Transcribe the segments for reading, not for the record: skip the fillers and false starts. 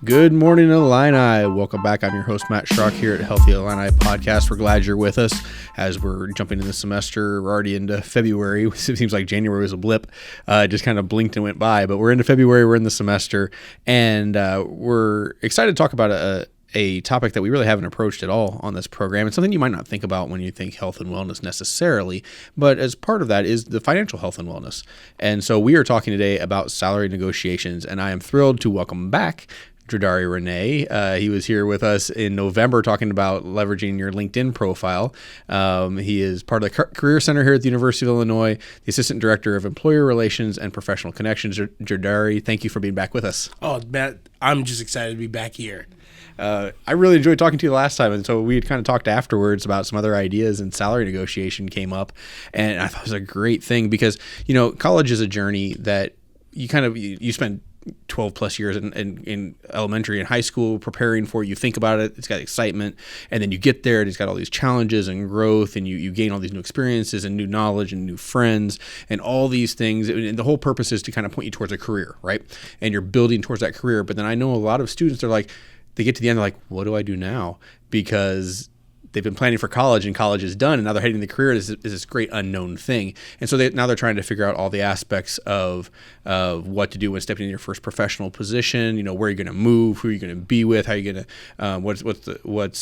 Good morning, Illini. Welcome back. I'm your host, Matt Schrock, here at Healthy Illini Podcast. We're glad you're with us as we're jumping in the semester. We're already into February. It seems like January was a blip. Just kind of blinked and went by. But we're into February. We're in the semester. And we're excited to talk about a topic that we really haven't approached at all on this program. It's something you might not think about when you think health and wellness necessarily, but as part of that is the financial health and wellness. And so we are talking today about salary negotiations, and I am thrilled to welcome back Dradari Renee. He was here with us in November talking about leveraging your LinkedIn profile. He is part of the Career Center here at the University of Illinois, the Assistant Director of Employer Relations and Professional Connections. Dradari, thank you for being back with us. Oh, Matt, I'm just excited to be back here. I really enjoyed talking to you last time, and so we had kind of talked afterwards about some other ideas, and salary negotiation came up, and I thought it was a great thing because, you know, college is a journey that you spend 12 plus years in elementary and high school preparing for. You think about it, it's got excitement, and then you get there and it's got all these challenges and growth, and you gain all these new experiences and new knowledge and new friends and all these things, and the whole purpose is to kind of point you towards a career, right? And you're building towards that career. But then I know a lot of students are like, they get to the end, they're like, what do I do now? Because they've been planning for college and college is done, and now they're heading the career is this great unknown thing. And so now they're trying to figure out all the aspects of what to do when stepping in your first professional position. You know, where you're going to move, who you're going to be with, how you're going to, what's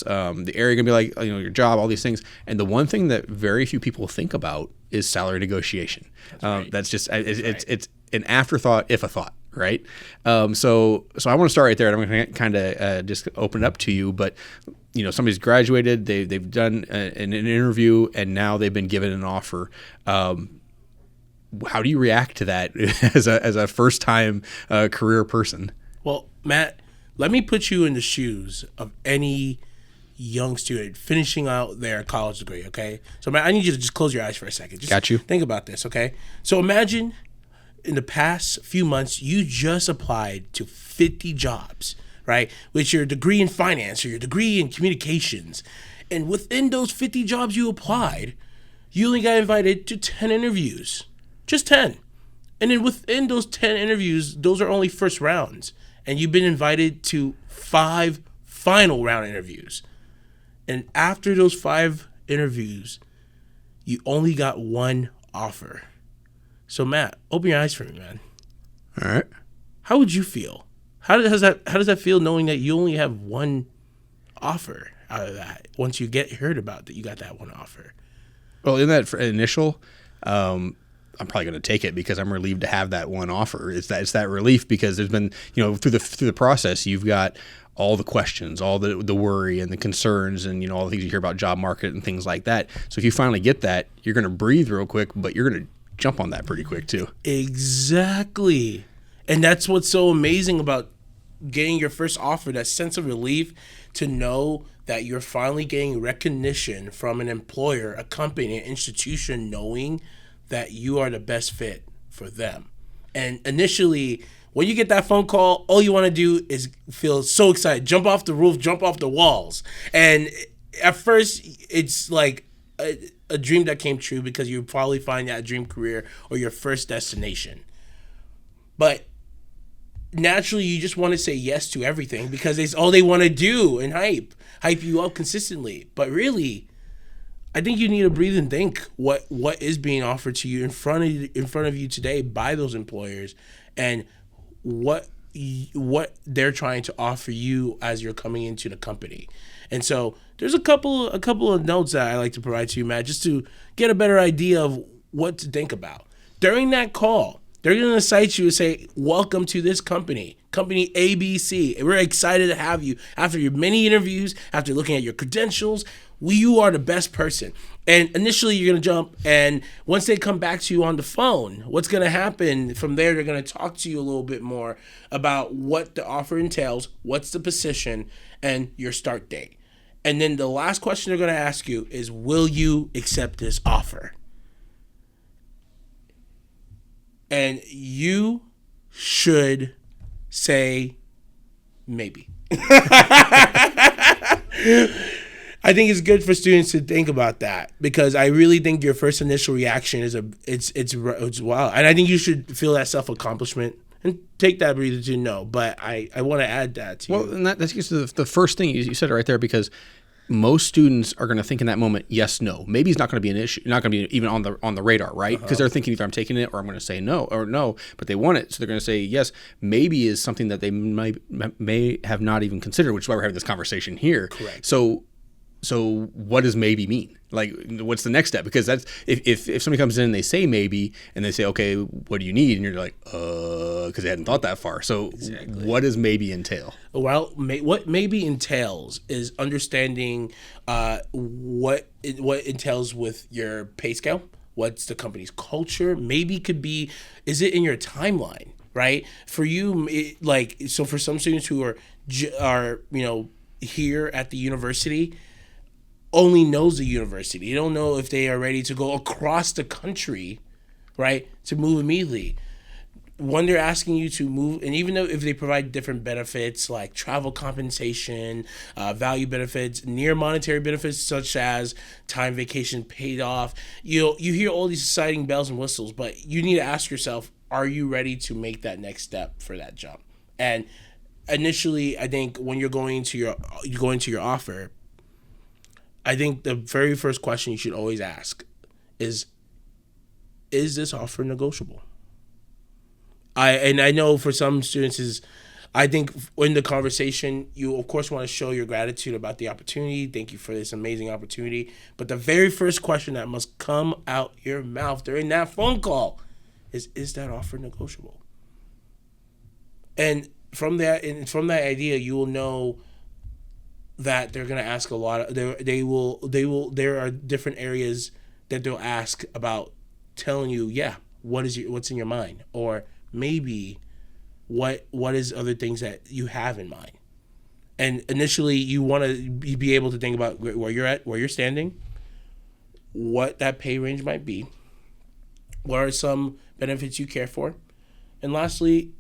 the area going to be like, you know, your job, all these things. And the one thing that very few people think about is salary negotiation. That's just it's an afterthought, if a thought. Right. So I want to start right there, and I'm going to kind of just open it up to you. But, you know, somebody's graduated, they've done an interview, and now they've been given an offer. How do you react to that as a first time career person? Well, Matt, let me put you in the shoes of any young student finishing out their college degree. OK, so Matt, I need you to just close your eyes for a second. Got you. Think about this. OK, so imagine in the past few months, you just applied to 50 jobs, right? With your degree in finance or your degree in communications. And within those 50 jobs you applied, you only got invited to 10 interviews, just 10. And then within those 10 interviews, those are only first rounds. And you've been invited to 5 final round interviews. And after those 5 interviews, you only got 1 offer. So Matt, open your eyes for me, man. All right. How would you feel? How does that feel knowing that you only have 1 offer out of that? Once you heard about that, you got that 1 offer. Well, in that initial, I'm probably going to take it because I'm relieved to have that 1 offer. It's that relief because there's been, you know, through the process, you've got all the questions, all the worry and the concerns, and, you know, all the things you hear about job market and things like that. So if you finally get that, you're going to breathe real quick, but you're going to jump on that pretty quick too. Exactly. And that's what's so amazing about getting your first offer, that sense of relief to know that you're finally getting recognition from an employer, a company, an institution, knowing that you are the best fit for them. And initially, when you get that phone call, all you want to do is feel so excited, jump off the roof, jump off the walls. And at first, it's like a dream that came true because you probably find that dream career or your first destination. But naturally, you just want to say yes to everything because it's all they want to do and hype you up consistently. But really, I think you need to breathe and think what is being offered to you in front of you today by those employers, and what they're trying to offer you as you're coming into the company. And so there's a couple of notes that I like to provide to you, Matt, just to get a better idea of what to think about. During that call, they're going to cite you and say, welcome to this company ABC. And we're excited to have you. After your many interviews, after looking at your credentials, you are the best person. And initially you're going to jump, and once they come back to you on the phone, what's going to happen from there, they're going to talk to you a little bit more about what the offer entails, what's the position, and your start date. And then the last question they're going to ask you is, will you accept this offer? And you should say maybe. I think it's good for students to think about that, because I really think your first initial reaction is it's wow, and I think you should feel that self-accomplishment And take that breather to no, but I want to add that to you. Well, and that gets to the first thing you said it right there, because most students are going to think in that moment, yes, no. Maybe it's not going to be an issue, not going to be even on the radar, right? Because they're thinking either I'm taking it or I'm going to say no, but they want it, so they're going to say yes. Maybe is something that they may have not even considered, which is why we're having this conversation here. Correct. So what does maybe mean? Like, what's the next step? Because that's if somebody comes in and they say maybe, and they say, okay, what do you need? And you're like, because they hadn't thought that far. So what does maybe entail? Well, what maybe entails is understanding what entails with your pay scale. What's the company's culture? Maybe could be, is it in your timeline, right? For you, so for some students who are here at the university, only knows the university. You don't know if they are ready to go across the country, right, to move immediately. When they're asking you to move, and even though if they provide different benefits like travel compensation, value benefits, near monetary benefits such as time vacation paid off, you hear all these exciting bells and whistles, but you need to ask yourself, are you ready to make that next step for that jump? And initially, I think when you're going to your offer, I think the very first question you should always ask is this offer negotiable? I know for some students I think in the conversation, you of course want to show your gratitude about the opportunity. Thank you for this amazing opportunity. But the very first question that must come out your mouth during that phone call is that offer negotiable? And from that idea, you will know that they're going to ask a lot of, there are different areas that they'll ask about, telling you, what's in your mind, or maybe what is other things that you have in mind. And initially you want to be able to think about where you're at, where you're standing, what that pay range might be, what are some benefits you care for, and lastly,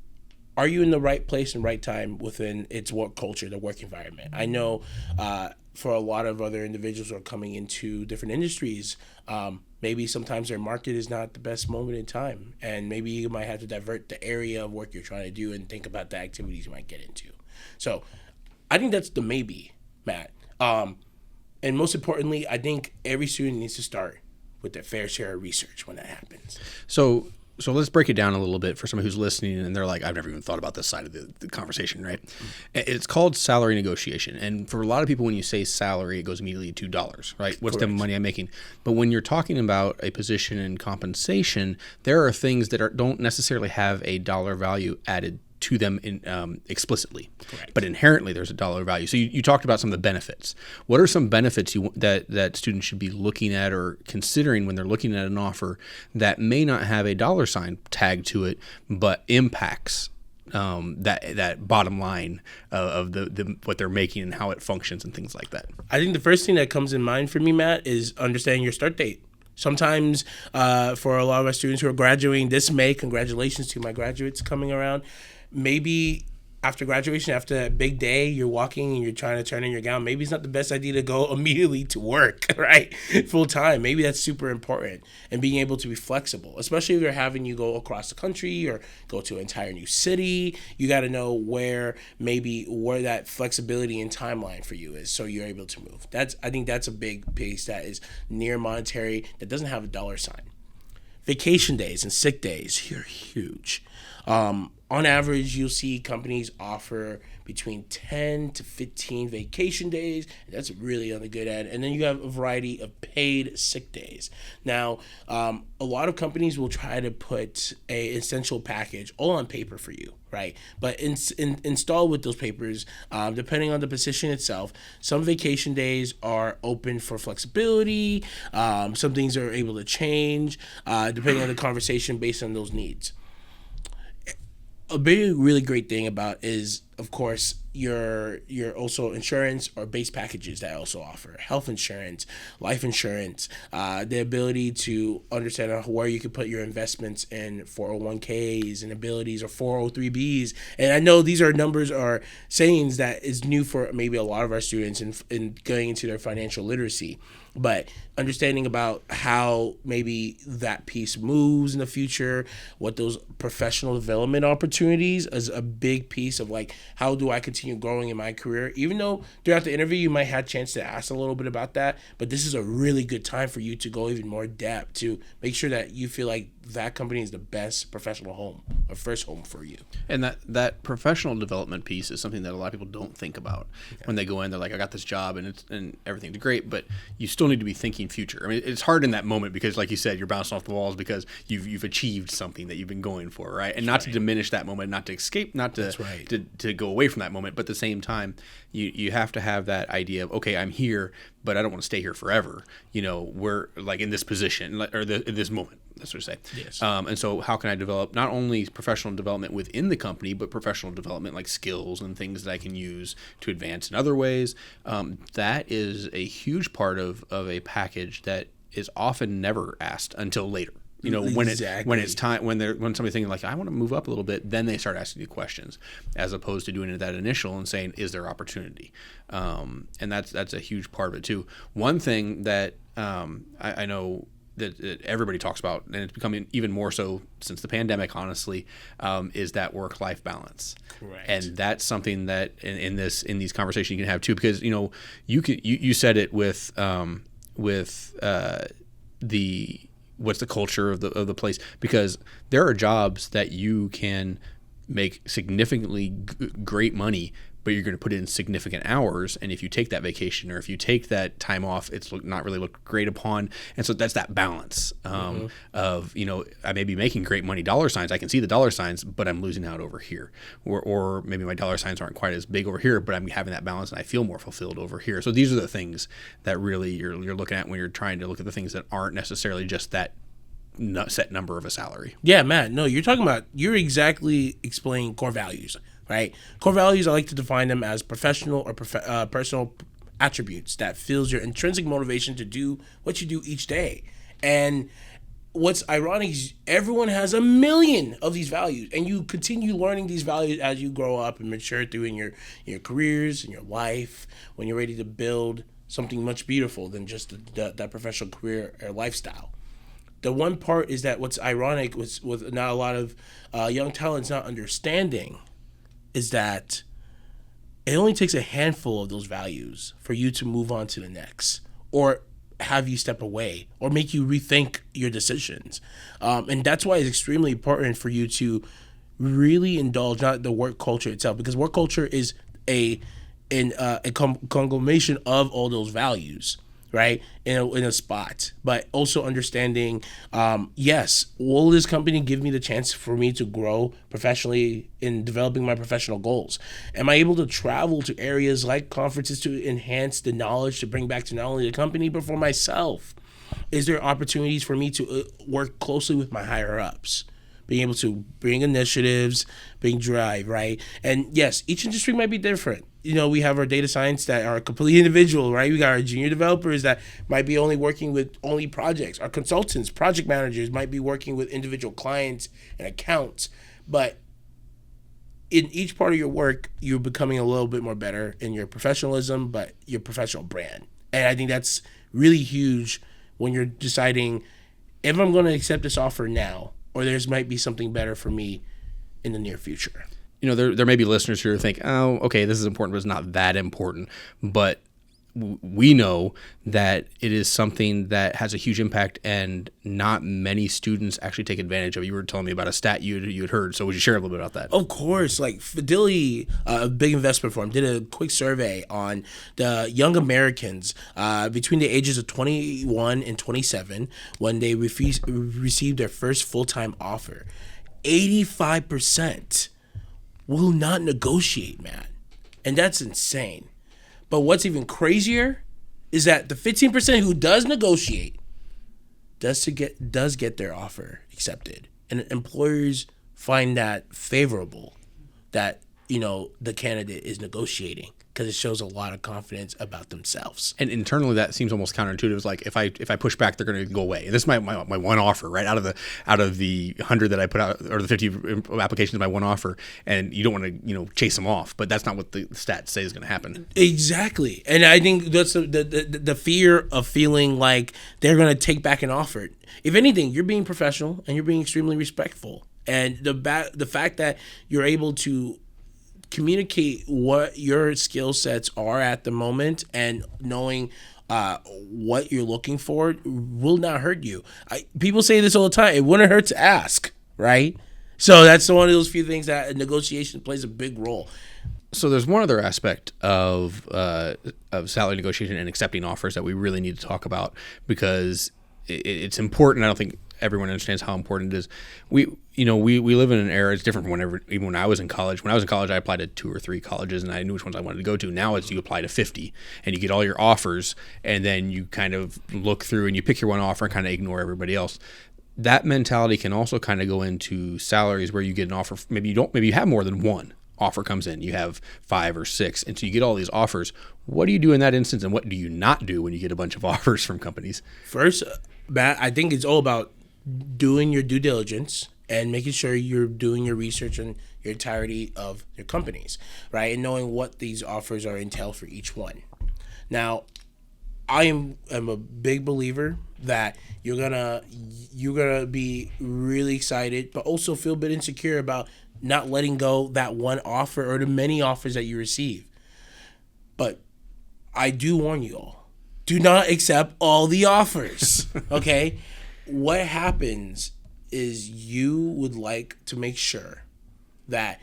are you in the right place and right time within its work culture, the work environment? I know for a lot of other individuals who are coming into different industries, maybe sometimes their market is not the best moment in time, and maybe you might have to divert the area of work you're trying to do and think about the activities you might get into. So I think that's the maybe, Matt. And most importantly, I think every student needs to start with their fair share of research when that happens. So let's break it down a little bit for somebody who's listening and they're like, I've never even thought about this side of the conversation, right? It's called salary negotiation. And for a lot of people, when you say salary, it goes immediately to $2, right? What's the money I'm making? But when you're talking about a position in compensation, there are things that don't necessarily have a dollar value added to them explicitly. Correct. But inherently there's a dollar value. So you talked about some of the benefits. What are some benefits that students should be looking at or considering when they're looking at an offer that may not have a dollar sign tagged to it, but impacts that bottom line of the what they're making and how it functions and things like that? I think the first thing that comes in mind for me, Matt, is understanding your start date. Sometimes for a lot of our students who are graduating this May, congratulations to my graduates coming around, maybe after graduation, after that big day, you're walking and you're trying to turn in your gown. Maybe it's not the best idea to go immediately to work, right? Full time. Maybe that's super important. And being able to be flexible, especially if they're having you go across the country or go to an entire new city, you got to know where that flexibility and timeline for you is, so you're able to move. I think that's a big piece that is near monetary, that doesn't have a dollar sign. Vacation days and sick days, you're huge. On average, you'll see companies offer between 10 to 15 vacation days. And that's really on the good end. And then you have a variety of paid sick days. Now, a lot of companies will try to put a essential package all on paper for you, right? But installed with those papers, depending on the position itself, some vacation days are open for flexibility. Some things are able to change depending on the conversation based on those needs. A really great thing about is of course, your also insurance or base packages that I also offer health insurance, life insurance, the ability to understand where you can put your investments in 401ks and abilities or 403bs. And I know these are numbers or sayings that is new for maybe a lot of our students in going into their financial literacy. But understanding about how maybe that piece moves in the future, what those professional development opportunities is a big piece of like, how do I continue growing in my career? Even though throughout the interview, you might have a chance to ask a little bit about that, but this is a really good time for you to go even more depth to make sure that you feel like that company is the best professional home or first home for you. And that professional development piece is something that a lot of people don't think about when they go in. They're like, I got this job and everything's great, but you still need to be thinking future. I mean, it's hard in that moment because, like you said, you're bouncing off the walls because you've achieved something that you've been going for, right? And not to diminish that moment, not to escape, not to to go away from that moment, but at the same time, you have to have that idea of, okay, I'm here, but I don't want to stay here forever. We're like in this position or in this moment. That's what I say. Yes. And so how can I develop not only professional development within the company, but professional development like skills and things that I can use to advance in other ways? That is a huge part of a package that is often never asked until later. When it's time, when somebody's thinking like, I want to move up a little bit, then they start asking you questions, as opposed to doing it that initial and saying, is there opportunity? And that's a huge part of it too. One thing that I know that everybody talks about, and it's becoming even more so since the pandemic, honestly, is that work-life balance. Right. And that's something that in these conversations you can have too, because you said it with what's the culture of the place, because there are jobs that you can make significantly great money, but you're going to put in significant hours, and if you take that vacation or if you take that time off, it's not really looked great upon. And so that's that balance of I may be making great money, dollar signs, I can see the dollar signs, but I'm losing out over here, or maybe my dollar signs aren't quite as big over here, but I'm having that balance and I feel more fulfilled over here. So these are the things that really you're looking at when you're trying to look at the things that aren't necessarily just that set number of a salary. Yeah, Matt. No, you're exactly explaining core values, right? Core values, I like to define them as professional or personal attributes that fuels your intrinsic motivation to do what you do each day. And what's ironic is everyone has a million of these values, and you continue learning these values as you grow up and mature through in your careers and your life, when you're ready to build something much beautiful than just that professional career or lifestyle. The one part is that what's ironic with not a lot of young talents not understanding is that it only takes a handful of those values for you to move on to the next, or have you step away, or make you rethink your decisions. And that's why it's extremely important for you to really indulge not the work culture itself, because work culture is a conglomeration of all those values, right, in a spot. But also understanding, yes, will this company give me the chance for me to grow professionally in developing my professional goals? Am I able to travel to areas like conferences to enhance the knowledge to bring back to not only the company but for myself? Is there opportunities for me to work closely with my higher ups? Being able to bring initiatives, bring drive, right? And yes, each industry might be different. We have our data science that are completely individual, right? We got our junior developers that might be only working with only projects. Our consultants, project managers might be working with individual clients and accounts. But in each part of your work, you're becoming a little bit more better in your professionalism, but your professional brand. And I think that's really huge when you're deciding if I'm going to accept this offer now, or there's might be something better for me in the near future. There may be listeners who think, oh, okay, this is important, but it's not that important. But we know that it is something that has a huge impact, and not many students actually take advantage of. You were telling me about a stat you had heard, so would you share a little bit about that? Of course. Like Fidelity, a big investment firm, did a quick survey on the young Americans between the ages of 21 and 27 when they received their first full-time offer. 85% will not negotiate, man. And that's insane. But what's even crazier is that the 15% who does negotiate does get their offer accepted. And employers find that favorable, that the candidate is negotiating, because it shows a lot of confidence about themselves. And internally, that seems almost counterintuitive. It's like if I push back, they're going to go away. This is my one offer, right? Out of the 100 that I put out, or the 50 applications, my one offer, and you don't want to chase them off. But that's not what the stats say is going to happen. Exactly, and I think that's the fear of feeling like they're going to take back an offer. If anything, you're being professional and you're being extremely respectful, and the fact that you're able to communicate what your skill sets are at the moment and knowing what you're looking for will not hurt you. People say this all the time. It wouldn't hurt to ask, right? So that's one of those few things that negotiation plays a big role. So there's one other aspect of salary negotiation and accepting offers that we really need to talk about, because it's important. I don't think everyone understands how important it is. We live in an era. It's different from even when I was in college. When I was in college, I applied to 2 or 3 colleges, and I knew which ones I wanted to go to. Now you apply to 50, and you get all your offers, and then you kind of look through and you pick your one offer and kind of ignore everybody else. That mentality can also kind of go into salaries where you get an offer. Maybe you have more than one offer comes in. You have 5 or 6, and so you get all these offers. What do you do in that instance, and what do you not do when you get a bunch of offers from companies? First, Matt, I think it's all about doing your due diligence and making sure you're doing your research on your entirety of your companies, right? And knowing what these offers are entailed for each one. Now, I am a big believer that you're gonna be really excited, but also feel a bit insecure about not letting go that one offer or the many offers that you receive. But I do warn you all, do not accept all the offers, okay? What happens is you would like to make sure that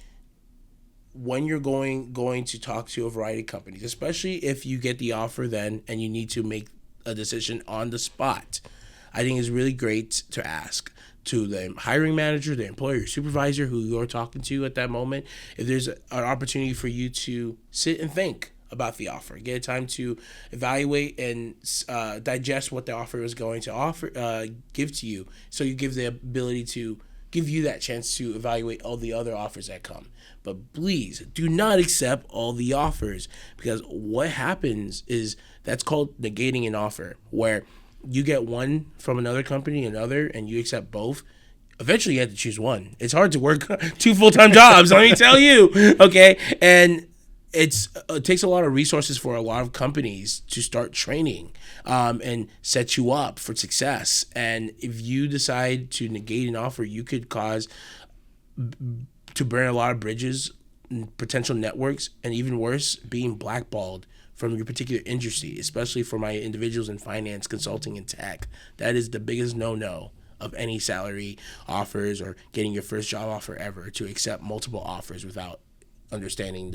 when you're going to talk to a variety of companies, especially if you get the offer then and you need to make a decision on the spot, I think it's really great to ask to the hiring manager, the employer, your supervisor who you're talking to at that moment, if there's an opportunity for you to sit and think about the offer, get time to evaluate and digest what the offer is going to give to you, so you give the ability to give you that chance to evaluate all the other offers that come. But please do not accept all the offers, because what happens is that's called negating an offer, where you get one from another company, and you accept both. Eventually you have to choose one. It's hard to work 2 full-time jobs, let me tell you, okay? And it takes a lot of resources for a lot of companies to start training and set you up for success. And if you decide to negate an offer, you could cause to burn a lot of bridges, potential networks, and even worse, being blackballed from your particular industry, especially for my individuals in finance, consulting, and tech. That is the biggest no-no of any salary offers or getting your first job offer ever, to accept multiple offers without understanding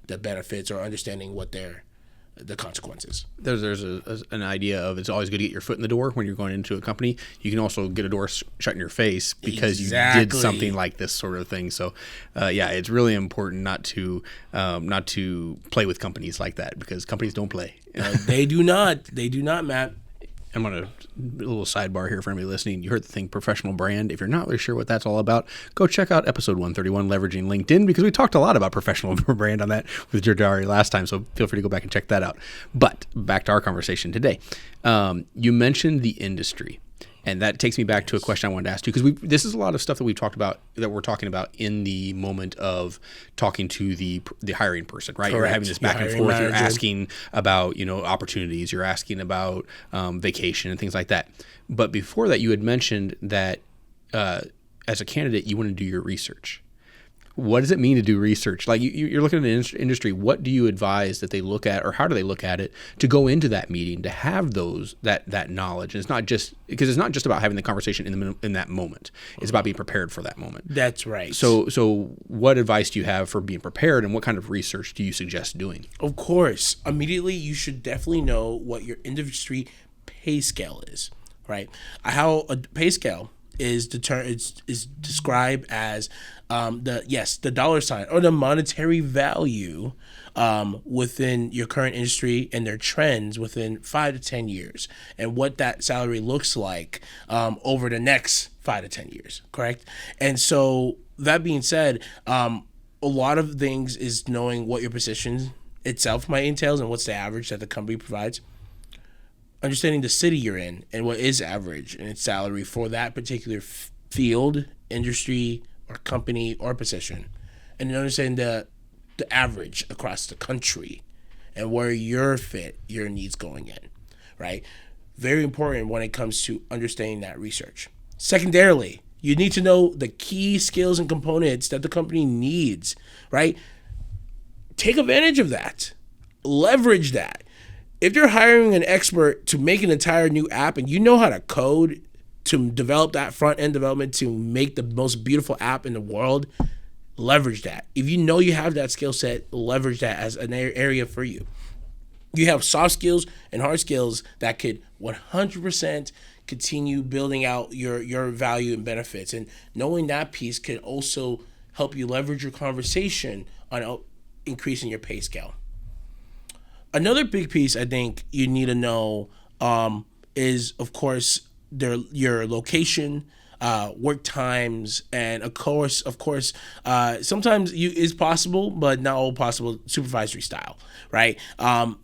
the benefits or understanding what the consequences. There's an idea of it's always good to get your foot in the door when you're going into a company. You can also get a door shut in your face because you did something like this sort of thing. So, it's really important not to play with companies like that, because companies don't play. They do not. They do not, Matt. I'm going to a little sidebar here for anybody listening. You heard the thing professional brand. If you're not really sure what that's all about, go check out episode 131, Leveraging LinkedIn, because we talked a lot about professional brand on that with Jardari last time. So feel free to go back and check that out. But back to our conversation today. You mentioned the industry. And that takes me back to a question I wanted to ask you, because this is a lot of stuff that we've talked about, that we're talking about in the moment of talking to the hiring person, right? Correct. You're having this back and forth. Manager. You're asking about opportunities. You're asking about vacation and things like that. But before that, you had mentioned that as a candidate, you want to do your research. What does it mean to do research? Like you're looking at an industry. What do you advise that they look at, or how do they look at it to go into that meeting, to have that knowledge? And it's not just about having the conversation in that moment. It's about being prepared for that moment. That's right. So what advice do you have for being prepared, and what kind of research do you suggest doing? Of course, immediately you should definitely know what your industry pay scale is, right? How a pay scale is described as the dollar sign, or the monetary value within your current industry and their trends within 5 to 10 years, and what that salary looks like over the next 5 to 10 years, correct? And so that being said, a lot of things is knowing what your position itself might entails and what's the average that the company provides. Understanding the city you're in and what is average and its salary for that particular field, industry, or company or position, and understanding the average across the country and where your needs going in, right? Very important when it comes to understanding that research. Secondarily, you need to know the key skills and components that the company needs, right? Take advantage of that. Leverage that. If you're hiring an expert to make an entire new app and you know how to code to develop that front end development to make the most beautiful app in the world, leverage that. If you know you have that skill set, leverage that as an area for you. You have soft skills and hard skills that could 100% continue building out your value and benefits. And knowing that piece could also help you leverage your conversation on increasing your pay scale. Another big piece I think you need to know is, of course, your location, work times, and of course, sometimes is possible, but not all possible, supervisory style, right?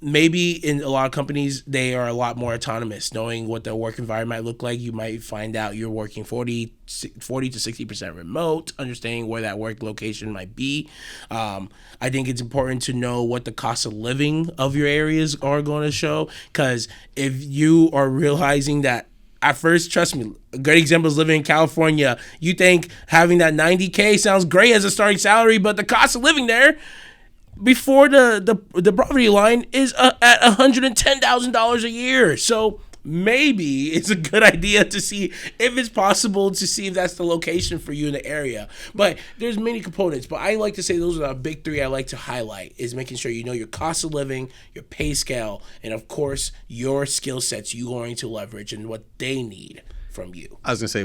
Maybe in a lot of companies, they are a lot more autonomous, knowing what the work environment might look like. You might find out you're working 40 to 60% remote, understanding where that work location might be. I think it's important to know what the cost of living of your areas are going to show, because if you are realizing that at first, trust me, a great example is living in California. You think having that $90K sounds great as a starting salary, but the cost of living there before the poverty line is at $110,000 a year. So maybe it's a good idea to see if it's possible to see if that's the location for you in the area. But there's many components, but I like to say those are the big three I like to highlight, is making sure you know your cost of living, your pay scale, and of course your skill sets you're going to leverage and what they need from you. I was gonna say,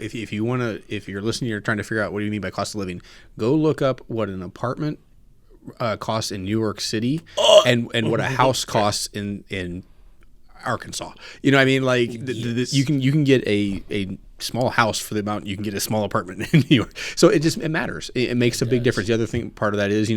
if you want to, if you're listening, you're trying to figure out what do you mean by cost of living, go look up what an apartment costs in New York City and what a house costs in Arkansas. You know what I mean? Like Yes. you can get a small house for the amount you can get a small apartment in New York. So it matters. It makes a big difference. The other part of that is,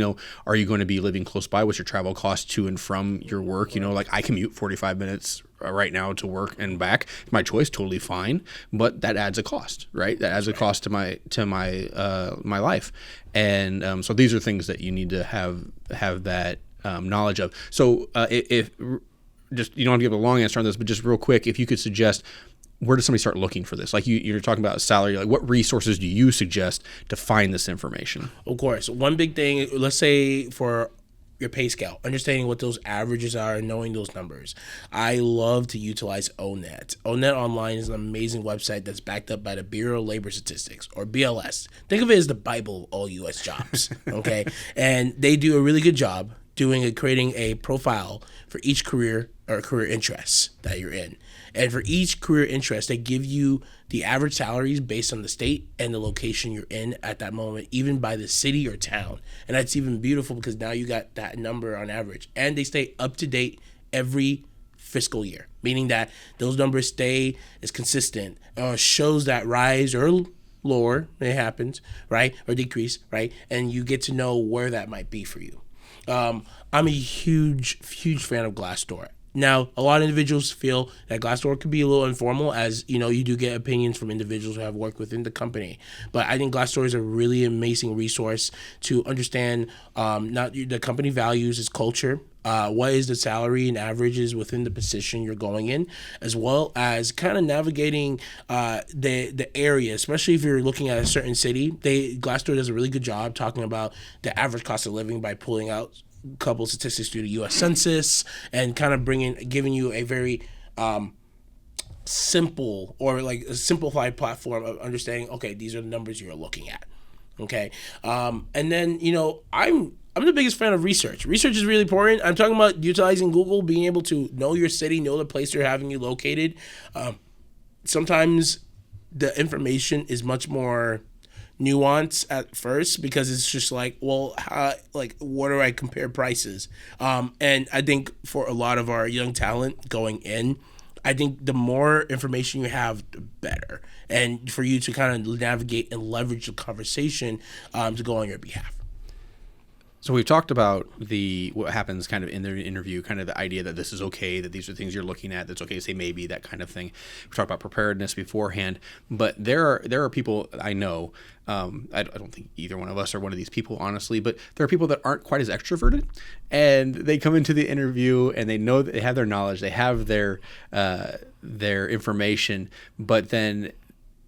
are you going to be living close by? What's your travel cost to and from your work? Like I commute 45 minutes right now to work and back. My choice, totally fine, but that adds a cost, right? That adds a cost to my my life. And so these are things that you need to have that knowledge of. So if just, you don't have to give a long answer on this, but just real quick, if you could suggest, where does somebody start looking for this? Like you're talking about salary, like what resources do you suggest to find this information? Of course, one big thing, let's say for your pay scale, understanding what those averages are and knowing those numbers. I love to utilize ONET. ONET Online is an amazing website that's backed up by the Bureau of Labor Statistics, or BLS. Think of it as the Bible of all U.S. jobs, okay? And they do a really good job creating a profile for each career or career interests that you're in. And for each career interest, they give you the average salaries based on the state and the location you're in at that moment, even by the city or town. And that's even beautiful because now you got that number on average. And they stay up to date every fiscal year, meaning that those numbers stay as consistent, shows that rise or lower, it happens, right? Or decrease, right? And you get to know where that might be for you. I'm a huge fan of Glassdoor. Now, a lot of individuals feel that Glassdoor could be a little informal, as you do get opinions from individuals who have worked within the company. But I think Glassdoor is a really amazing resource to understand not the company values, its culture, what is the salary and averages within the position you're going in, as well as kind of navigating the area, especially if you're looking at a certain city. Glassdoor does a really good job talking about the average cost of living by pulling out couple statistics through the U.S. Census and kind of giving you a very simple or like a simplified platform of understanding, okay, these are the numbers you're looking at. Okay. And then, I'm the biggest fan of research. Research is really important. I'm talking about utilizing Google, being able to know your city, know the place they're having you located. Sometimes the information is much more nuance at first because it's just like, well, what do I compare prices? And I think for a lot of our young talent going in, I think the more information you have, the better. And for you to kind of navigate and leverage the conversation to go on your behalf. So we've talked about what happens kind of in the interview, kind of the idea that this is okay, that these are things you're looking at, that's okay to say maybe, that kind of thing. We talked about preparedness beforehand, but there are people I know, I don't think either one of us are one of these people, honestly, but there are people that aren't quite as extroverted, and they come into the interview and they know that they have their knowledge, they have their information, but then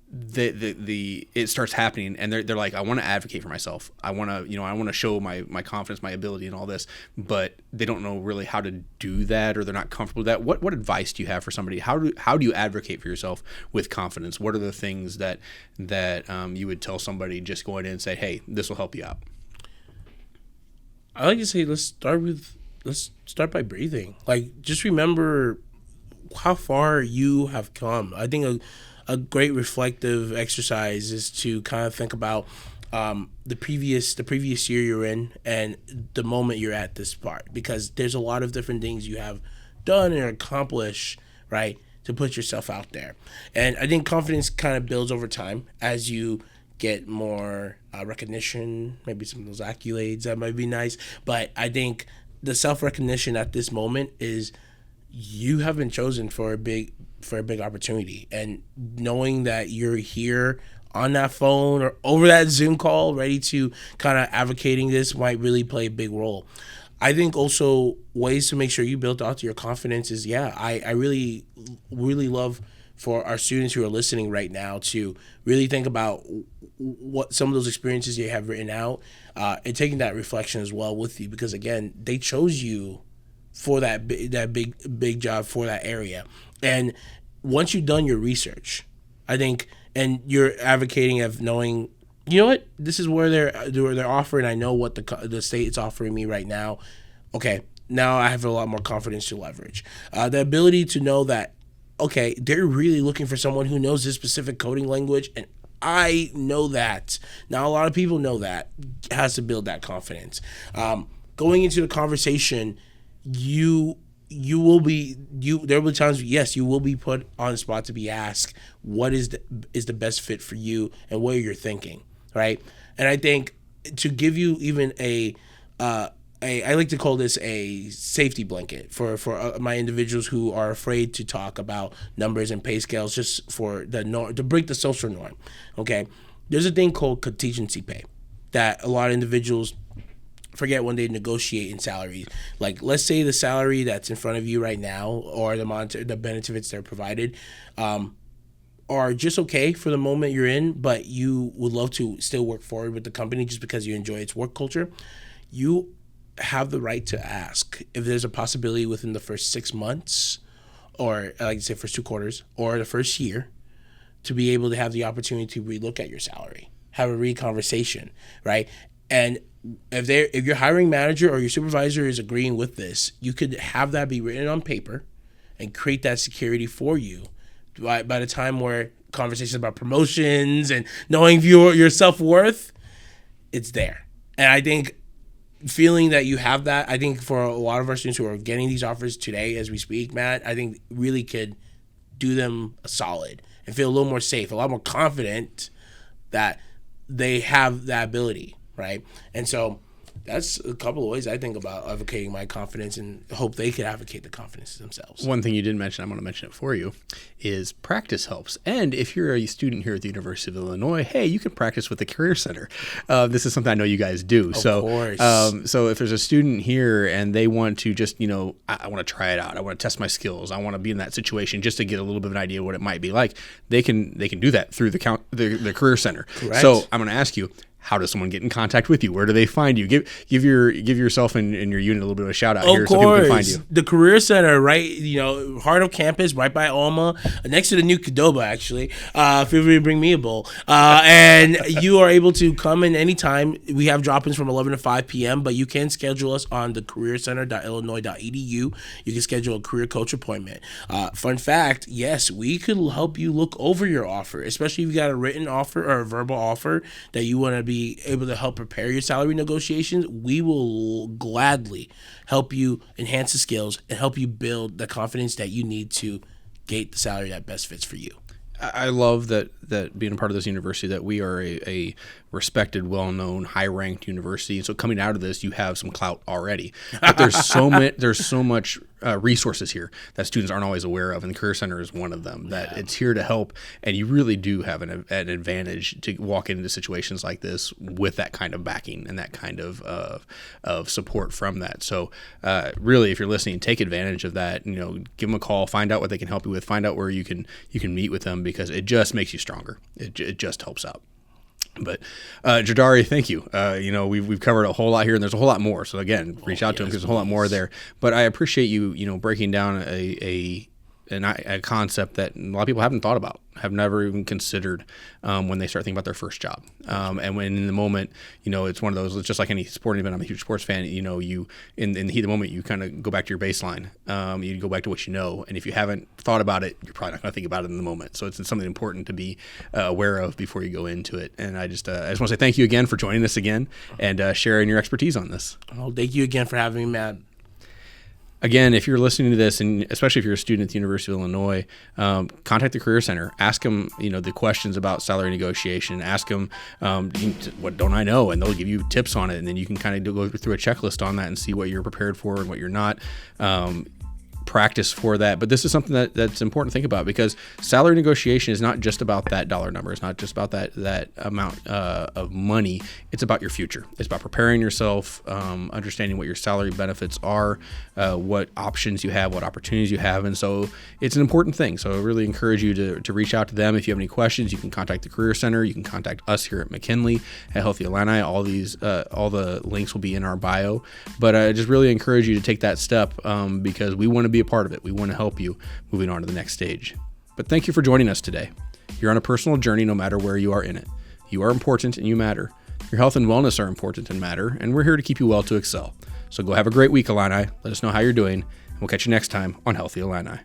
it starts happening and they're like, I want to advocate for myself. I want to show my confidence, my ability and all this, but they don't know really how to do that, or they're not comfortable with that. What advice do you have for somebody? How do you advocate for yourself with confidence? What are the things that you would tell somebody just going in and say, hey, this will help you out? I like to say, let's start by breathing. Like, just remember how far you have come. I think a great reflective exercise is to kind of think about the previous year you're in and the moment you're at this part, because there's a lot of different things you have done and accomplished, right, to put yourself out there. And I think confidence kind of builds over time as you get more recognition, maybe some of those accolades that might be nice. But I think the self-recognition at this moment is you have been chosen for a big opportunity, and knowing that you're here on that phone or over that Zoom call ready to kind of advocating this might really play a big role. I think also ways to make sure you build out your confidence is, I really, really love for our students who are listening right now to really think about what some of those experiences you have written out, and taking that reflection as well with you, because again, they chose you for that big job for that area. And once you've done your research, I think, and you're advocating of knowing, you know what, this is where they're offering, I know what the state is offering me right now. Okay, now I have a lot more confidence to leverage. The ability to know that, okay, they're really looking for someone who knows this specific coding language, and I know that. Now, a lot of people know that. Has to build that confidence. Going into the conversation, there will be times, yes, you will be put on the spot to be asked what is the best fit for you and what you're thinking, right? And I think to give you even I like to call this a safety blanket for my individuals who are afraid to talk about numbers and pay scales, just for the norm, to break the social norm. Okay, there's a thing called contingency pay that a lot of individuals forget when they negotiate in salaries. Like, let's say the salary that's in front of you right now, or the benefits that are provided, are just okay for the moment you're in, but you would love to still work forward with the company just because you enjoy its work culture. You have the right to ask if there's a possibility within the first 6 months, or I like to say first 2 quarters, or the first year, to be able to have the opportunity to relook at your salary, have a re-conversation, right? And if your hiring manager or your supervisor is agreeing with this, you could have that be written on paper and create that security for you by the time where conversations about promotions and knowing your self-worth, it's there. And I think feeling that you have that, I think for a lot of our students who are getting these offers today as we speak, Matt, I think really could do them a solid and feel a little more safe, a lot more confident that they have that ability. Right. And so that's a couple of ways I think about advocating my confidence, and hope they could advocate the confidence themselves. One thing you didn't mention, I'm going to mention it for you, is practice helps. And if you're a student here at the University of Illinois, hey, you can practice with the Career Center. This is something I know you guys do. Of course. So if there's a student here and they want to just, I want to try it out, I want to test my skills, I want to be in that situation just to get a little bit of an idea of what it might be like, they can do that through the Career Center. Correct. So I'm going to ask you, how does someone get in contact with you? Where do they find you? Give yourself and your unit a little bit of a shout out here so people can find you. The Career Center, right? Heart of campus, right by Alma, next to the new Qdoba, actually. Feel free to bring me a bowl. And you are able to come in anytime. We have drop-ins from 11 to 5 p.m., but you can schedule us on the careercenter.illinois.edu. You can schedule a career coach appointment. Fun fact, yes, we could help you look over your offer, especially if you got a written offer or a verbal offer that you want to be able to help prepare your salary negotiations. We will gladly help you enhance the skills and help you build the confidence that you need to gate the salary that best fits for you. I love that being a part of this university, that we are a respected, well-known, high-ranked university. And so coming out of this, you have some clout already. But there's so much resources here that students aren't always aware of, and the Career Center is one of them. That it's here to help, and you really do have an advantage to walk into situations like this with that kind of backing and that kind of support from that. So really, if you're listening, take advantage of that. Give them a call, find out what they can help you with, find out where you can meet with them, because it just makes you stronger. It just helps out. But Jadari, thank you. We've covered a whole lot here, and there's a whole lot more. So again, reach out to him, because there's a whole lot more there. But I appreciate you breaking down a concept that a lot of people haven't thought about, have never even considered when they start thinking about their first job. And when in the moment, it's one of those, it's just like any sporting event. I'm a huge sports fan. You in the heat of the moment, you kind of go back to your baseline. You go back to what you know. And if you haven't thought about it, you're probably not going to think about it in the moment. So it's something important to be aware of before you go into it. And I just want to say thank you again for joining us again and sharing your expertise on this. Well, thank you again for having me, Matt. Again, if you're listening to this, and especially if you're a student at the University of Illinois, contact the Career Center. Ask them, the questions about salary negotiation. Ask them, what don't I know? And they'll give you tips on it. And then you can kind of go through a checklist on that and see what you're prepared for and what you're not. Practice for that. But this is something that's important to think about, because salary negotiation is not just about that dollar number. It's not just about that amount of money. It's about your future. It's about preparing yourself, understanding what your salary benefits are, what options you have, what opportunities you have. And so it's an important thing. So I really encourage you to reach out to them. If you have any questions, you can contact the Career Center. You can contact us here at McKinley at Healthy Illini. All the links will be in our bio. But I just really encourage you to take that step, because we want to be a part of it. We want to help you moving on to the next stage. But thank you for joining us today. You're on a personal journey no matter where you are in it. You are important and you matter. Your health and wellness are important and matter, and we're here to keep you well to excel. So go have a great week, Illini. Let us know how you're doing, and we'll catch you next time on Healthy Illini.